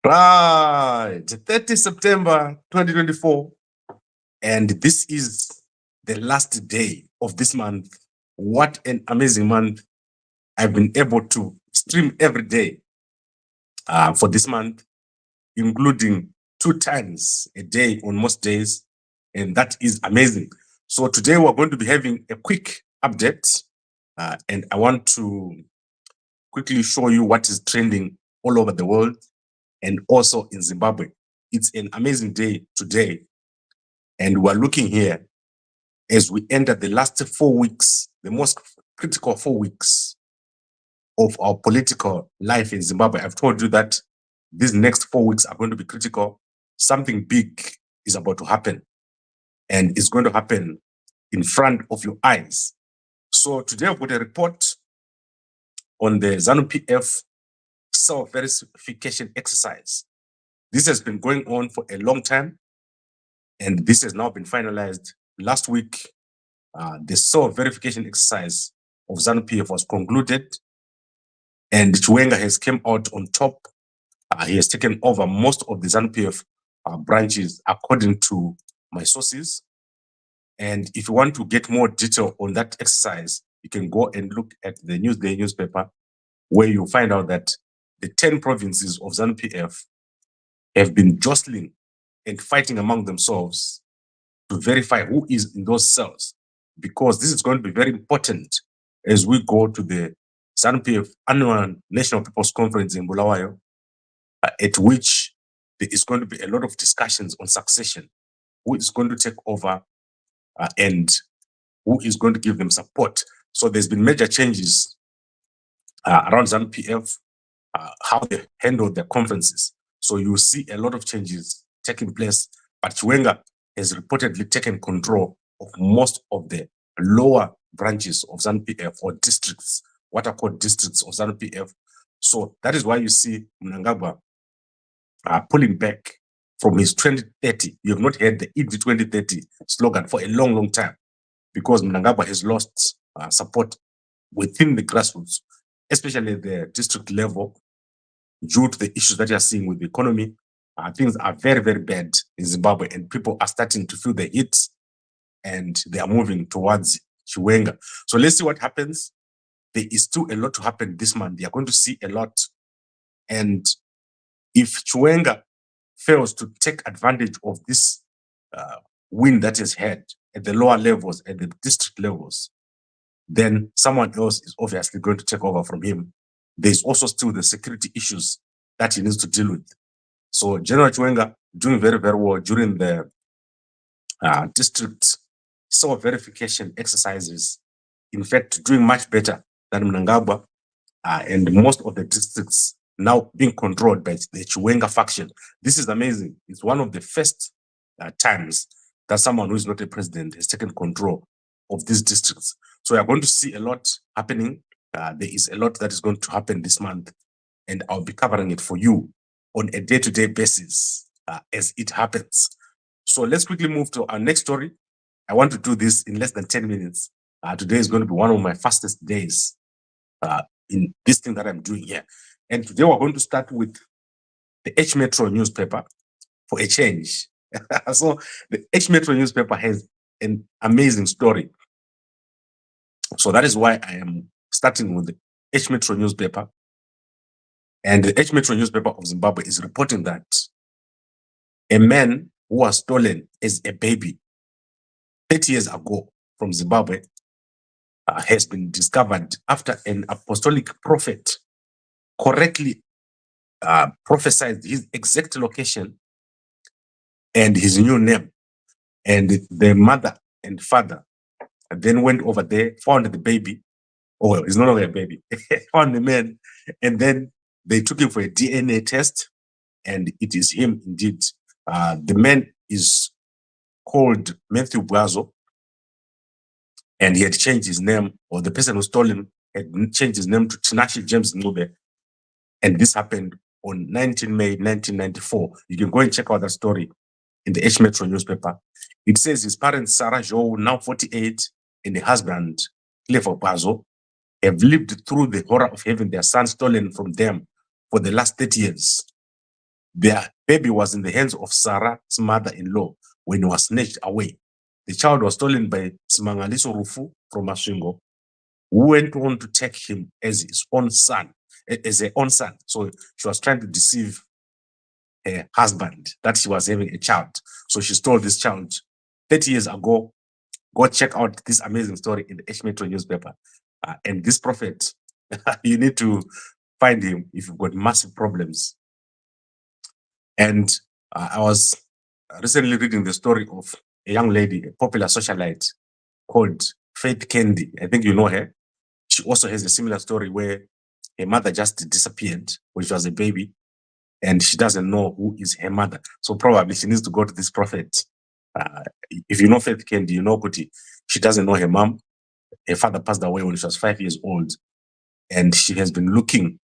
Right, 30 September 2024, and this is the last day of this month. What an amazing month. I've been able to stream every day for this month, including 2 times a day on most days, and that is amazing. So today we're going to be having a quick update, and I want to quickly show you what is trending all over the world and also in Zimbabwe. It's an amazing day today, and we're looking here as we enter the last 4 weeks, the most critical 4 weeks of our political life in Zimbabwe. I've told you that these next 4 weeks are going to be critical. Something big is about to happen, and it's going to happen in front of your eyes. So today I've got a report on the ZANU-PF Cell verification exercise. This has been going on for a long time, and this has now been finalized. Last week, the cell verification exercise of ZANU-PF was concluded, and Chiwenga has come out on top. He has taken over most of the ZANU-PF branches, according to my sources. And if you want to get more detail on that exercise, you can go and look at the Newsday newspaper, where you'll find out that the 10 provinces of ZANU-PF have been jostling and fighting among themselves to verify who is in those cells, because this is going to be very important as we go to the ZANU-PF annual National People's Conference in Bulawayo, at which there is going to be a lot of discussions on succession, who is going to take over and who is going to give them support. So there's been major changes around ZANU-PF, how they handle their conferences. So you see a lot of changes taking place, but Chiwenga has reportedly taken control of most of the lower branches of ZANU-PF, or districts, what are called districts of ZANU-PF. So that is why you see Mnangagwa pulling back from his 2030. You have not heard the ED 2030 slogan for a long, long time, because Mnangagwa has lost support within the grassroots, especially the district level, due to the issues that you are seeing with the economy. Things are very, very bad in Zimbabwe, and people are starting to feel the hits, and they are moving towards Chiwenga. So let's see what happens. There is still a lot to happen this month. They are going to see a lot. And if Chiwenga fails to take advantage of this win that is had at the lower levels, at the district levels, then someone else is obviously going to take over from him. There's also still the security issues that he needs to deal with. So General Chiwenga doing very, very well during the district cell verification exercises. In fact, doing much better than Mnangagwa, and most of the districts now being controlled by the Chiwenga faction. This is amazing. It's one of the first times that someone who is not a president has taken control of these districts. So we are going to see a lot happening. There is a lot that is going to happen this month, and I'll be covering it for you on a day-to-day basis as it happens. So let's quickly move to our next story. I want to do this in less than 10 minutes. Today is going to be one of my fastest days in this thing that I'm doing here. And today we're going to start with the H Metro newspaper for a change. So the H Metro newspaper has an amazing story. So that is why I am starting with the H Metro newspaper. And the H Metro newspaper of Zimbabwe is reporting that a man who was stolen as a baby 30 years ago from Zimbabwe has been discovered after an apostolic prophet correctly prophesied his exact location and his new name. And the mother and father then went over there, found the baby. Oh, well, it's no longer a baby. Found the man, and then they took him for a DNA test, and it is him indeed. The man is called Matthew Bwazo, and he had changed his name, or the person who stole him had changed his name to Tinashe James Ngube. And this happened on 19 May 1994. You can go and check out that story in the H Metro newspaper. It says his parents, Sarah Jo, now 48, and the husband, Clevo Bwazo, have lived through the horror of having their son stolen from them for the last 30 years. Their baby was in the hands of Sarah's mother-in-law when he was snatched away. The child was stolen by Simangaliso Rufu from Masvingo, who went on to take him as his own son, as her own son. So she was trying to deceive her husband that she was having a child. So she stole this child 30 years ago. Go check out this amazing story in the H Metro newspaper. And this prophet, you need to find him if you've got massive problems. And I was recently reading the story of a young lady, a popular socialite called Faith Candy. I think you know her. She also has a similar story where her mother just disappeared when she was a baby, and she doesn't know who is her mother. So probably she needs to go to this prophet. If you know Faith Candy, you know Kuti. She doesn't know her mom. Her father passed away when she was 5 years old, and she has been looking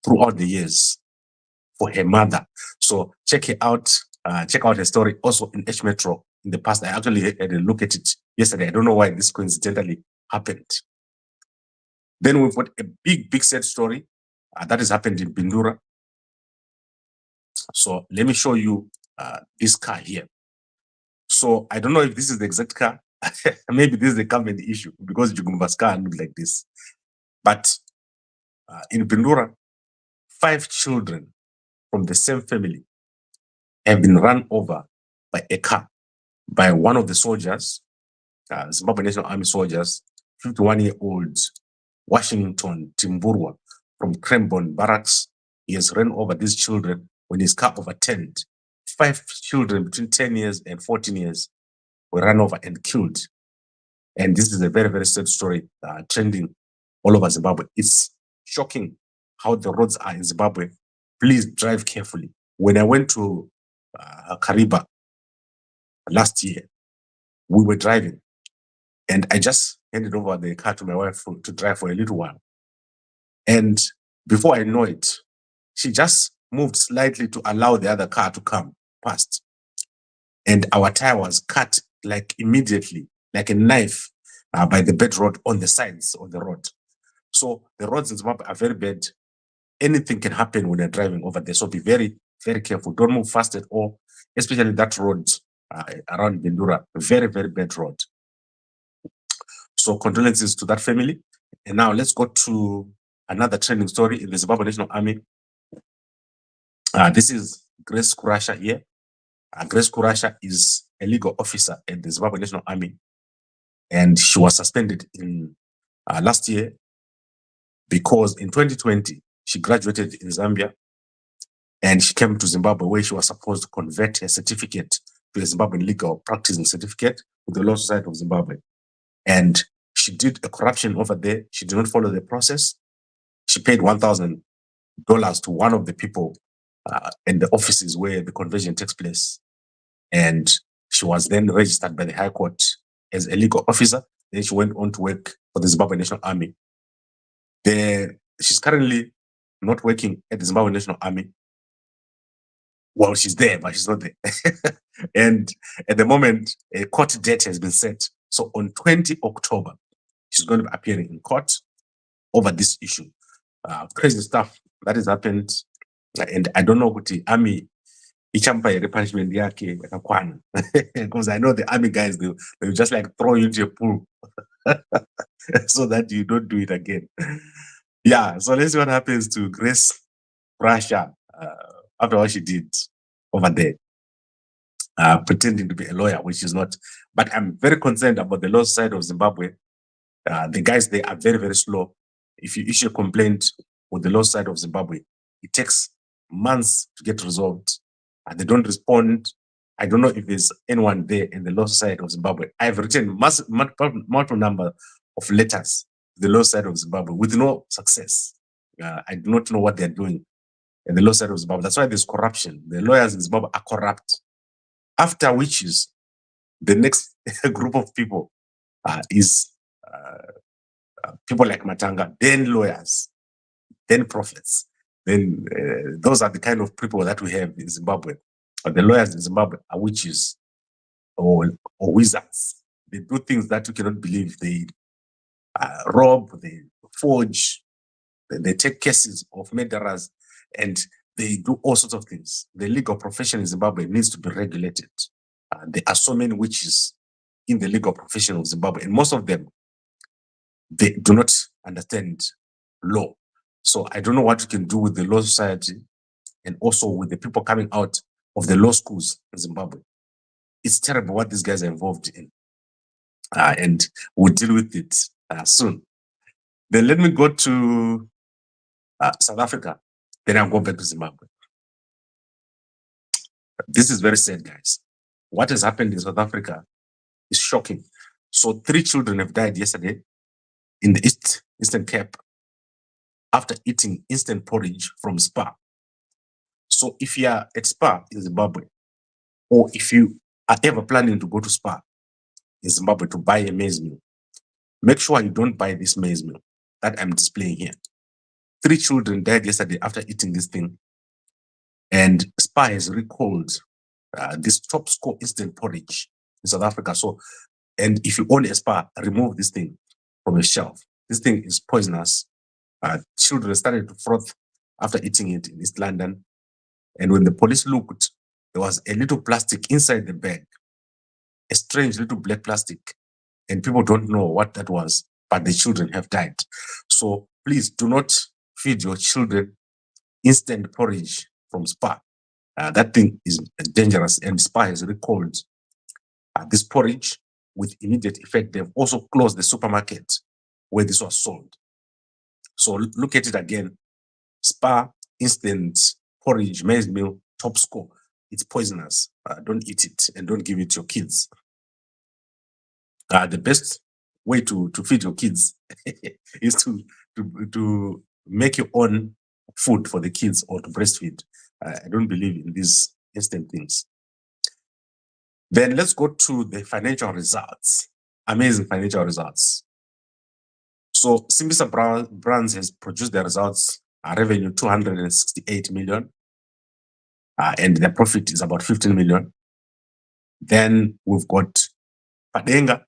throughout the years for her mother. So check her out. Check out her story also in H Metro. In the past, I actually had a look at it yesterday. I don't know why this coincidentally happened. Then we've got a big sad story that has happened in Bindura. So let me show you this car here. So I don't know if this is the exact car. Maybe this is the company issue because Jugumba's car looks like this. But in Bindura, 5 children from the same family have been run over by a car by one of the soldiers, Zimbabwe National Army soldiers, 51-year-old Washington Timburwa from Cranbourne Barracks. He has run over these children when his car overturned. 5 children between 10 years and 14 years were run over and killed. And this is a very sad story trending all over Zimbabwe. It's shocking how the roads are in Zimbabwe. Please drive carefully. When I went to Kariba last year, we were driving, and I just handed over the car to my wife to drive for a little while. And before I know it, she just moved slightly to allow the other car to come past. And our tire was cut like immediately, like a knife by the bed road on the sides of the road. So the roads in Zimbabwe are very bad. Anything can happen when you're driving over there. So be very careful. Don't move fast at all, especially that road around Bindura. Very bad road. So condolences to that family. And now let's go to another trending story in the Zimbabwe National Army. This is Grace Kurasha here. Grace Kurasha is a legal officer at the Zimbabwe National Army, and she was suspended in last year because in 2020 she graduated in Zambia, and she came to Zimbabwe where she was supposed to convert her certificate to a Zimbabwean legal practicing certificate with the Law Society of Zimbabwe. And she did a corruption over there. She did not follow the process. She paid $1,000 to one of the people in the offices where the conversion takes place. And she was then registered by the High Court as a legal officer. Then she went on to work for the Zimbabwe National Army. She's currently not working at the Zimbabwe National Army. Well, she's there, but she's not there. And at the moment, a court date has been set. So on 20 October, she's going to be appearing in court over this issue. Crazy stuff that has happened. And I don't know what the army ichampa punishment yake yakakwana. Because I know the army guys, they just like throw you into a pool so that you don't do it again. Yeah, so let's see what happens to Grace Kurasha after what she did over there, pretending to be a lawyer, which is not. But I'm very concerned about the law side of Zimbabwe. The guys, they are very slow. If you issue a complaint with the law side of Zimbabwe, it takes months to get resolved. They don't respond. I don't know if there's anyone there in the law side of Zimbabwe. I've written multiple number of letters to the law side of Zimbabwe with no success. I do not know what they're doing in the law side of Zimbabwe. That's why there's corruption. The lawyers in Zimbabwe are corrupt. After witches, the next group of people is people like Matanga, then lawyers, then prophets. Then those are the kind of people that we have in Zimbabwe. But the lawyers in Zimbabwe are witches or wizards. They do things that you cannot believe. They rob, they forge, they take cases of murderers, and They do all sorts of things. The legal profession in Zimbabwe needs to be regulated. There are so many witches in the legal profession of Zimbabwe, and most of them, they do not understand law. So I don't know what you can do with the law society and also with the people coming out of the law schools in Zimbabwe. It's terrible what these guys are involved in. And we'll deal with it soon. Then let me go to South Africa. Then I'll go back to Zimbabwe. This is very sad, guys. What has happened in South Africa is shocking. So 3 children have died yesterday in the Eastern Cape after eating instant porridge from Spar. So if you are at Spar in Zimbabwe, or if you are ever planning to go to Spar in Zimbabwe to buy a maize meal, make sure you don't buy this maize meal that I'm displaying here. 3 children died yesterday after eating this thing, and Spar has recalled this top score instant porridge in South Africa. So, and if you own a Spar, remove this thing from your shelf. This thing is poisonous. Children started to froth after eating it in East London. And when the police looked, there was a little plastic inside the bag, a strange little black plastic. And people don't know what that was, but the children have died. So please do not feed your children instant porridge from Spar. That thing is dangerous, and Spar has recalled this porridge with immediate effect. They've also closed the supermarket where this was sold. So look at it again. Spar instant porridge, maize meal, top score. It's poisonous. Don't eat it, and don't give it to your kids. The best way to feed your kids is to make your own food for the kids or to breastfeed. I don't believe in these instant things. Then let's go to the financial results. Amazing financial results. So Simbisa Brands has produced their results, revenue 268 million, and their profit is about 15 million. Then we've got Padenga.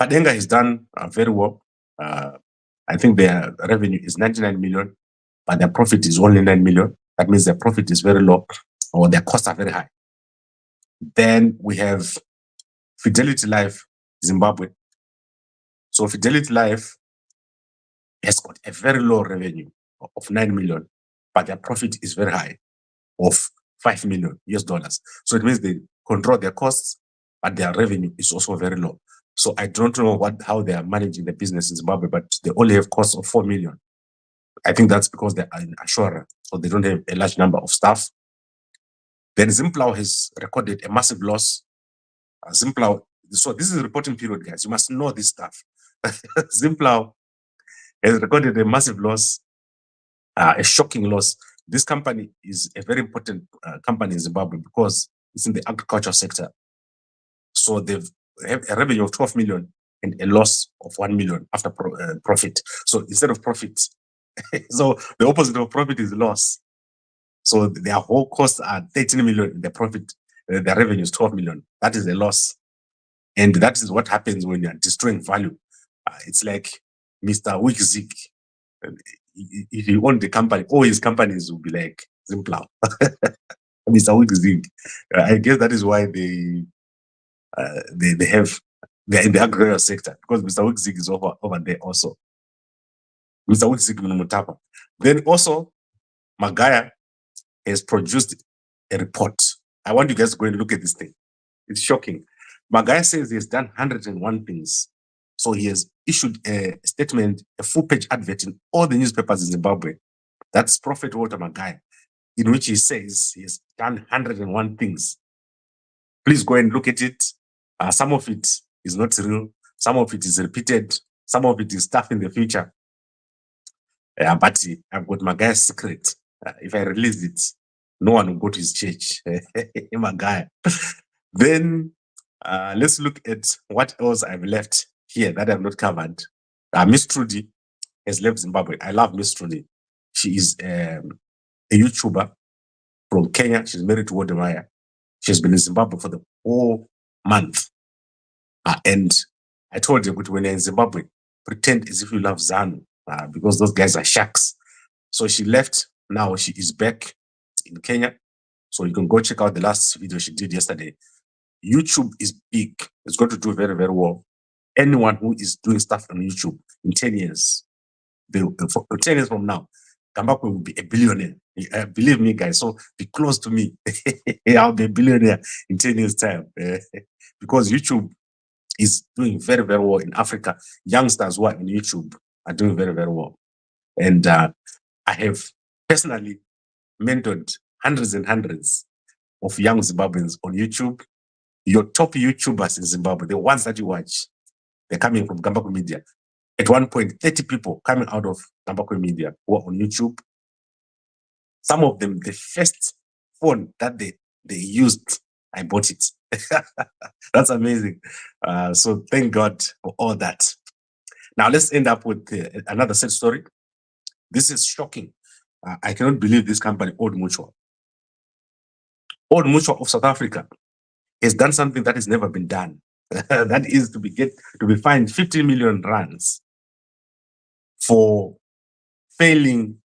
Padenga has done very well. I think their revenue is 99 million, but their profit is only 9 million. That means their profit is very low, or their costs are very high. Then we have Fidelity Life Zimbabwe. So Fidelity Life has got a very low revenue of 9 million, but their profit is very high, of $5 million US dollars. So it means they control their costs, but their revenue is also very low. So I don't know how they are managing the business in Zimbabwe, but they only have costs of 4 million. I think that's because they are in Ashura, so they don't have a large number of staff. Then Zimplow has recorded a massive loss. Zimplow, so this is a reporting period, guys. You must know this stuff. Zimplow has recorded a massive loss, a shocking loss. This company is a very important company in Zimbabwe because it's in the agriculture sector. So they've have a revenue of 12 million and a loss of 1 million after profit. So instead of profit, so the opposite of profit is loss. So their whole costs are 13 million, the profit, the revenue is 12 million. That is a loss. And that is what happens when you are destroying value. It's like Mr. Wikzik. If you own the company, all his companies will be like Zimplow. Mr. Wikzik. I guess that is why they're in the agricultural sector, because Mr. Wikzik is over there also. Mr. Wikzik Mutapa. Then also, Magaya has produced a report. I want you guys to go and look at this thing. It's shocking. Magaya says he has done 101 things. So he has issued a statement, a full-page advert in all the newspapers in Zimbabwe. That's Prophet Walter Magaya, in which he says he has done 101 things. Please go and look at it. Some of it is not real. Some of it is repeated. Some of it is stuff in the future. But I've got Magaya's secret. If I release it, no one will go to his church. Magaya. Then let's look at what else I've left here that I've not covered. Miss Trudy has left Zimbabwe. I love Miss Trudy. She is a YouTuber from Kenya. She's married to Wodemaya. She's been in Zimbabwe for the whole month. And I told her, when you're in Zimbabwe, pretend as if you love ZANU, because those guys are sharks. So she left Now she is back in Kenya. So you can go check out the last video she did yesterday. YouTube is big. It's going to do very, very well. Anyone who is doing stuff on YouTube in 10 years, 10 years from now, Gambakwe will be a billionaire. Believe me, guys. So be close to me. I'll be a billionaire in 10 years' time. Because YouTube is doing very, very well in Africa. Youngsters who are on YouTube are doing very, very well. And I have personally mentored hundreds and hundreds of young Zimbabweans on YouTube. Your top YouTubers in Zimbabwe, the ones that you watch, they're coming from Gambakwe Media. At one point, 30 people coming out of Gambakwe Media who are on YouTube. Some of them, the first phone that they used, I bought it. That's amazing. So thank God for all that. Now let's end up with another sad story. This is shocking. I cannot believe this company, Old Mutual. Old Mutual of South Africa has done something that has never been done. That is to be fined 50 million rands for failing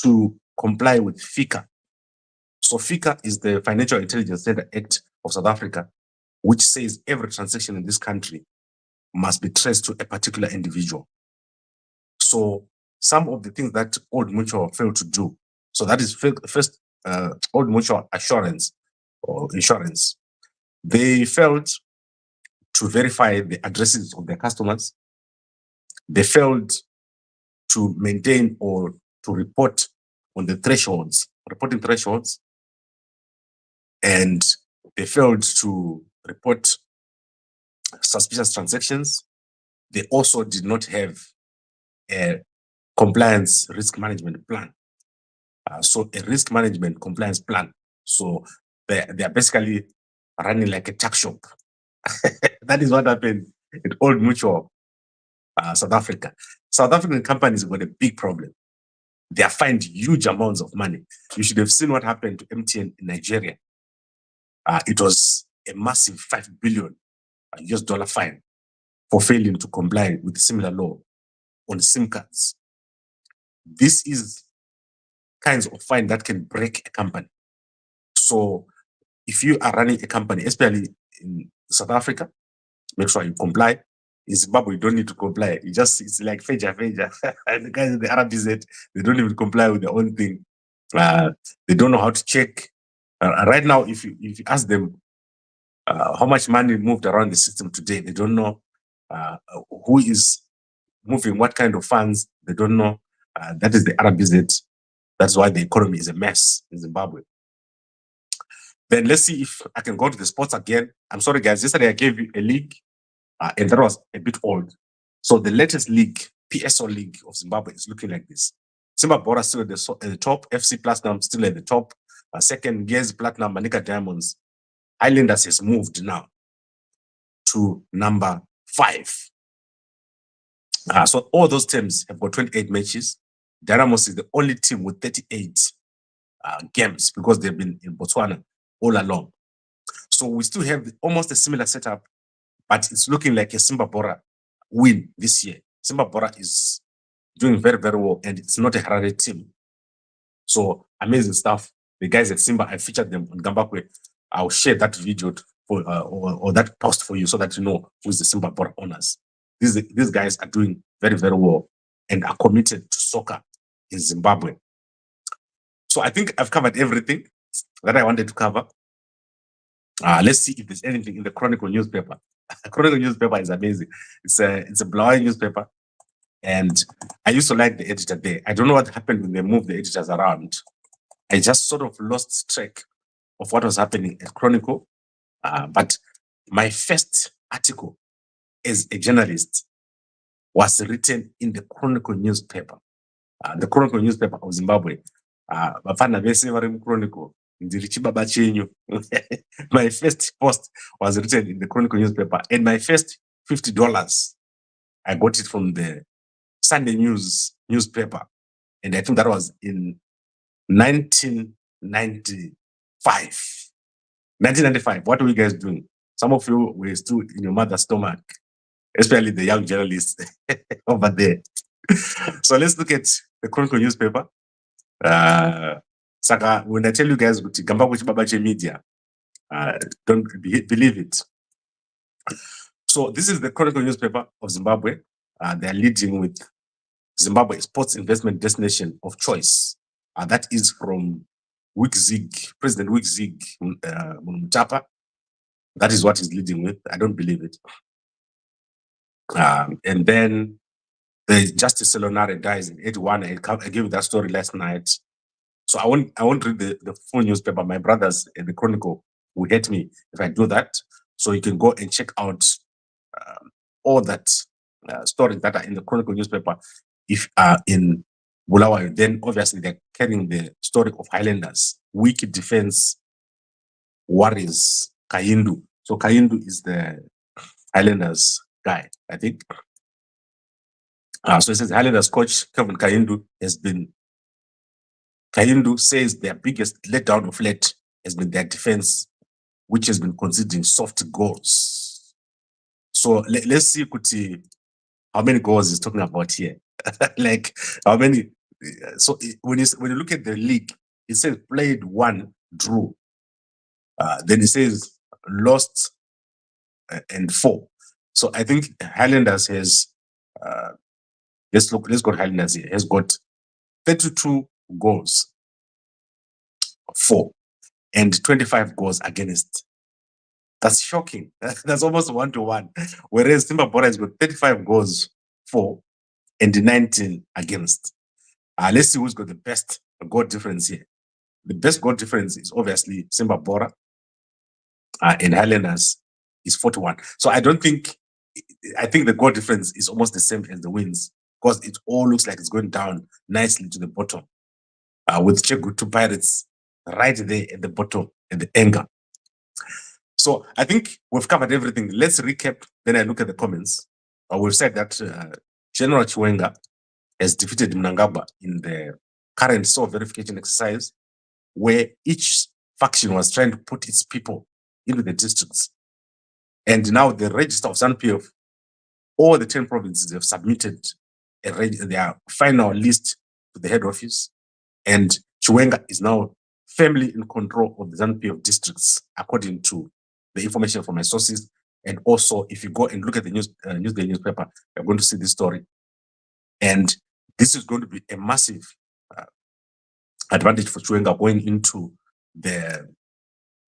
to comply with FICA. So FICA is the Financial Intelligence Center Act of South Africa, which says every transaction in this country must be traced to a particular individual. So some of the things that Old Mutual failed to do, so that is first Old Mutual Assurance or Insurance, they failed to verify the addresses of their customers. They failed to maintain or to report on the reporting thresholds, and they failed to report suspicious transactions. They also did not have a compliance risk management plan. So a risk management compliance plan. So they are basically running like a tuck shop. That is what happened at Old Mutual, South Africa. South African companies got a big problem. They are fined huge amounts of money. You should have seen what happened to MTN in Nigeria. It was a massive $5 billion US dollar fine for failing to comply with similar law on SIM cards. This is kinds of fine that can break a company. So if you are running a company, especially in South Africa, make sure you comply. In Zimbabwe, you don't need to comply. It's like feja. And the guys in the RBZ, they don't even comply with their own thing. They don't know how to check. Right now, if you ask them how much money moved around the system today, they don't know who is moving what kind of funds. They don't know. That is the RBZ. That's why the economy is a mess in Zimbabwe. Then let's see if I can go to the sports again. I'm sorry, guys. Yesterday I gave you a league, and that was a bit old. So the latest league, PSO League of Zimbabwe, is looking like this. Simba Bora still at the top. FC Platinum still at the top. Second, Gez Platinum, Manika Diamonds. Highlanders has moved now to number 5. So all those teams have got 28 matches. Dynamos is the only team with 38 games because they've been in Botswana all along. So we still have almost a similar setup, but it's looking like a Simba Bora win this year. Simba Bora is doing very, very well, and it's not a Harare team. So amazing stuff. The guys at Simba, I featured them on Gambakwe. I'll share that video for, or that post for you so that you know who's the Simba Bora owners. These guys are doing very, very well and are committed to soccer in Zimbabwe. So I think I've covered everything that I wanted to cover. Let's see if there's anything in the Chronicle newspaper. Chronicle newspaper is amazing. It's a Blawayo newspaper, and I used to like the editor there. I don't know what happened when they moved the editors around. I just sort of lost track of what was happening at Chronicle. But my first article as a journalist was written in the Chronicle newspaper. The Chronicle newspaper of Zimbabwe. Chronicle. My first post was written in the Chronicle newspaper, and my first $50, I got it from the Sunday News newspaper, and I think that was in 1995. 1995. What were you guys doing? Some of you were still in your mother's stomach, especially the young journalists over there. So let's look at the Chronicle newspaper. Saka, when I tell you guys, Gambakwe Babache media, don't believe it. So this is the Chronicle newspaper of Zimbabwe. They're leading with Zimbabwe sports investment destination of choice. That is from Wikzig, President Wikzig Mutapa. That is what he's leading with. I don't believe it. And then the Justice Selonare dies in 81. I gave you that story last night. So I won't read the full newspaper. My brothers in the Chronicle will hate me if I do that. So you can go and check out all that stories that are in the Chronicle newspaper. If in Bulawayo, then obviously they're carrying the story of Highlanders, weak defense warriors, Kayindu. So Kayindu is the Highlanders guy, I think. So it says Highlanders coach Kevin Kayindu Kayindu says their biggest letdown of late has been their defense, which has been conceding soft goals. So let's see Kuti, how many goals he's talking about here. Like how many? So when you look at the league, it says played 1, drew. Then it says lost and 4. So I think Highlanders has let's go to Highlanders here. Has got 32 goals, 4, and 25 goals against. That's shocking. That's almost 1-to-1. Whereas Zimbabwe has got 35 goals, 4, and 19 against. Let's see who's got the best goal difference here. The best goal difference is obviously Zimbabwe, and Highlanders is 41. So I think the goal difference is almost the same as the wins, because it all looks like it's going down nicely to the bottom, with Chegutu Pirates right there at the bottom at the anger. So I think we've covered everything. Let's recap, then I look at the comments. We've said that General Chiwenga has defeated Mnangagwa in the current soul verification exercise, where each faction was trying to put its people into the districts. And now the register of ZANU-PF, all the 10 provinces have submitted their final list to the head office, and Chiwenga is now firmly in control of the ZANU-PF districts, according to the information from my sources. And also, if you go and look at the Newsday newspaper, you're going to see this story. And this is going to be a massive advantage for Chiwenga going into the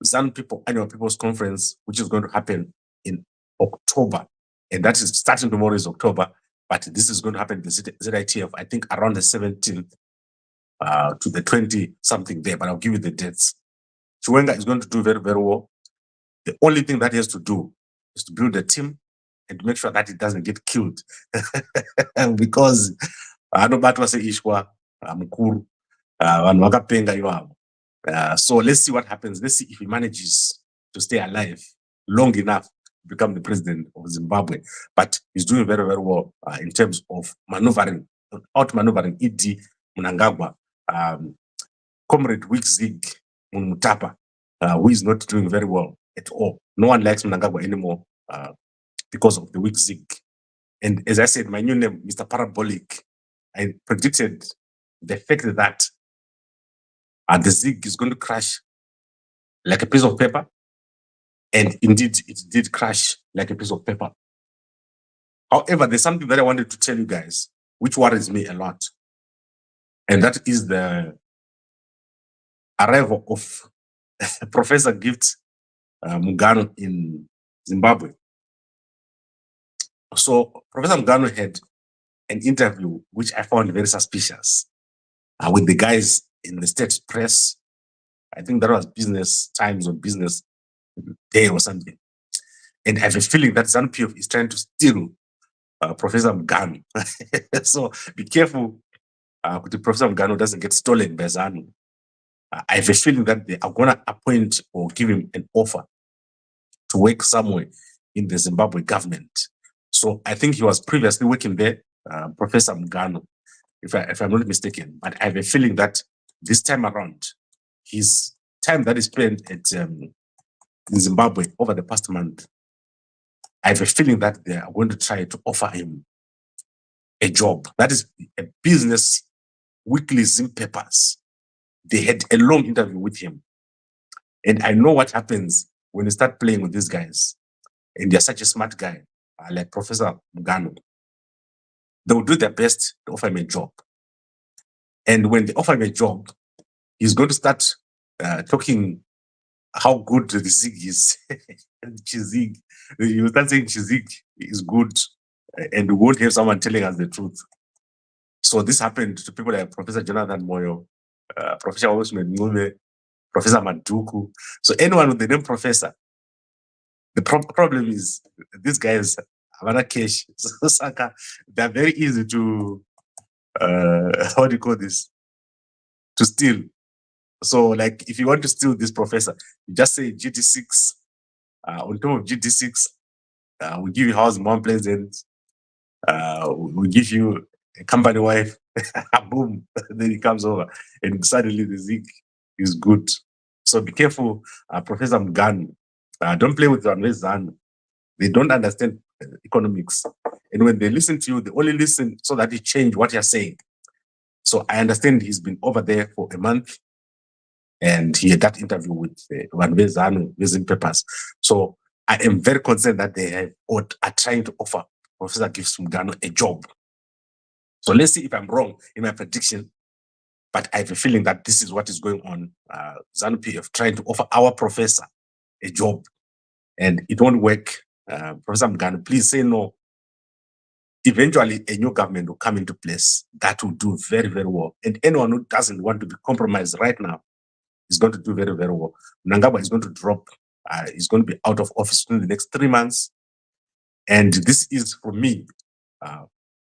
ZANU-PF Annual People's Conference, which is going to happen in October. And that is starting tomorrow is October, but this is going to happen in the ZITF, I think around the 17th to the 20-something there, but I'll give you the dates. Chiwenga is going to do very, very well. The only thing that he has to do is to build a team and make sure that it doesn't get killed. Because Anobatu was Ishwa, Mukuru, Wakapenga Iwabo. So let's see what happens. Let's see if he manages to stay alive long enough to become the president of Zimbabwe. But he's doing very, very well in terms of maneuvering, out-maneuvering E.D. Mnangagwa, Comrade Wikzig Mutapa, who is not doing very well at all. No one likes Mnangagwa anymore because of the Wikzig. And as I said, my new name, Mr. Parabolic, I predicted the fact that the Zig is going to crash like a piece of paper. And indeed, it did crash like a piece of paper. However, there's something that I wanted to tell you guys, which worries me a lot. And that is the arrival of Professor Gift Mugano in Zimbabwe. So Professor Mugano had an interview, which I found very suspicious, with the guys in the state press. I think that was Business Times or Business Day or something. And I have a feeling that ZANU-PF is trying to steal Professor Mugano. So be careful that Professor Mugano doesn't get stolen by ZANU. I have a feeling that they are going to appoint or give him an offer to work somewhere in the Zimbabwe government. So I think he was previously working there, Professor Mugano, if I'm not mistaken. But I have a feeling that this time around, his time that he spent at in Zimbabwe over the past month, I have a feeling that they are going to try to offer him a job. That is a business weekly Zim papers. they had a long interview with him. And I know what happens when you start playing with these guys. And they're such a smart guy, like Professor Mugano. They will do their best to offer him a job. And when they offer him a job, he's going to start talking how good the Zig is. Chizig. You start saying Chizig is good, and we won't have someone telling us the truth. So this happened to people like Professor Jonathan Moyo, Professor Osman Ngume, Professor Maduku. So anyone with the name Professor. The problem is these guys have cash. So they're very easy to how do you call this? To steal. So like if you want to steal this professor, you just say GT6. On top of GT6, we give you house in Mount Pleasant. We give you a company wife. Boom, then he comes over, and suddenly the Zig is good. So be careful, Professor Mugano. Don't play with ZANU. They don't understand economics, and when they listen to you, they only listen so that you change what you're saying. So I understand he's been over there for a month, and he had that interview with ZANU using papers. So I am very concerned that they have or are trying to offer Professor Gibbs Mugano a job. So let's see if I'm wrong in my prediction, but I have a feeling that this is what is going on. ZANU-PF trying to offer our professor a job, and it won't work. Professor Mugano, please say no. Eventually, a new government will come into place that will do very, very well. And anyone who doesn't want to be compromised right now is going to do very, very well. Mnangagwa is going to drop. He's going to be out of office in the next 3 months. And this is, for me,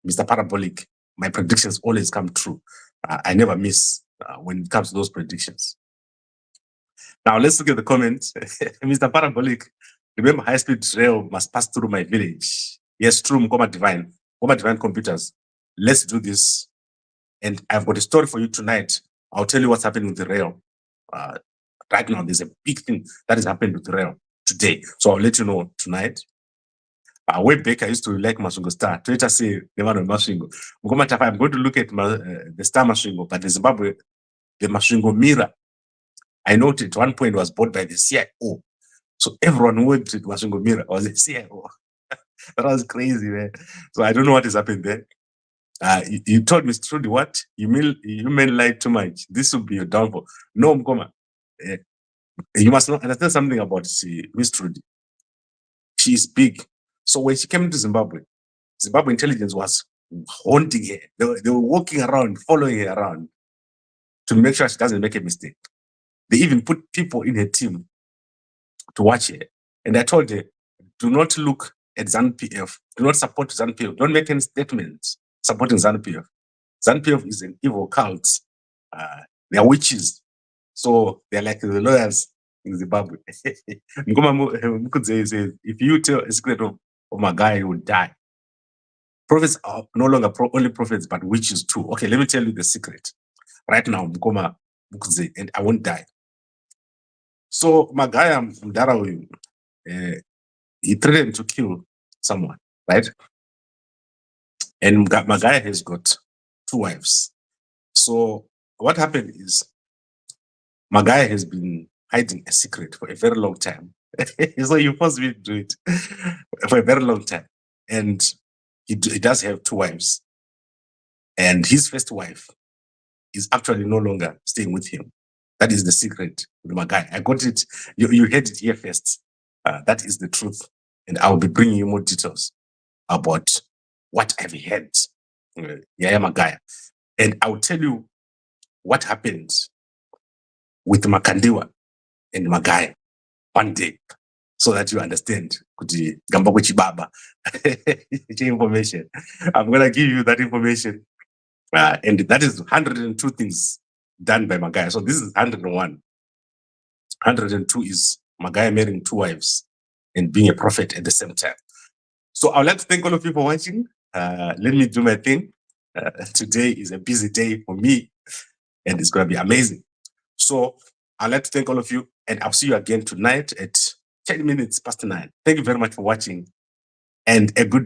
Mr. Parabolic, my predictions always come true. I never miss when it comes to those predictions. Now, let's look at the comments. Mr. Parabolic, remember, high-speed rail must pass through my village. Yes, true, Mkoma Divine Computers. Let's do this. And I've got a story for you tonight. I'll tell you what's happening with the rail. Right now, there's a big thing that is happening with the rail today. So I'll let you know tonight. Way back, I used to like Masvingo Star. Twitter say, never know Masvingo. I'm going to look at the Star Masvingo, but the Zimbabwe, the Masvingo Mirror, I noted at one point was bought by the CIO. So everyone who went to Masvingo Mirror was a CIO. That was crazy, man. So I don't know what is happening there. You told Miss Trudy what? You may lie too much. This will be your downfall. No, Mkoma. You must not understand something about Miss Trudy. She is big. So when she came into Zimbabwe, Zimbabwe intelligence was haunting her. They were walking around, following her around to make sure she doesn't make a mistake. They even put people in her team to watch her. And I told her, do not look at ZANU-PF. Do not support ZANU-PF. Don't make any statements supporting ZANU-PF. ZANU-PF is an evil cult. They are witches. So they're like the lawyers in Zimbabwe. Mukudze says, if you tell a secret of Magaya, you will die. Prophets are no longer only prophets, but witches too. Okay, let me tell you the secret. Right now, Mukudze, and I won't die. So Magaya Mdarawi, he threatened to kill someone, right? And Magaya has got 2 wives. So what happened is Magaya has been hiding a secret for a very long time. So you forced me to do it for a very long time. And he does have 2 wives. And his first wife is actually no longer staying with him. That is the secret with Magaya. I got it. You heard it here first. That is the truth. And I will be bringing you more details about what I've heard. Yaya Magaya. And I will tell you what happened with Makandiwa and Magaya one day, so that you understand Gambakwe Chibaba information. I'm going to give you that information. And that is 102 things done by Magaya. So this is 101. 102 is Magaya marrying 2 wives and being a prophet at the same time. So I would like to thank all of you for watching. Let me do my thing. Today is a busy day for me, and it's going to be amazing. So I'd like to thank all of you, and I'll see you again tonight at 10 minutes past 9. Thank you very much for watching, and a good day.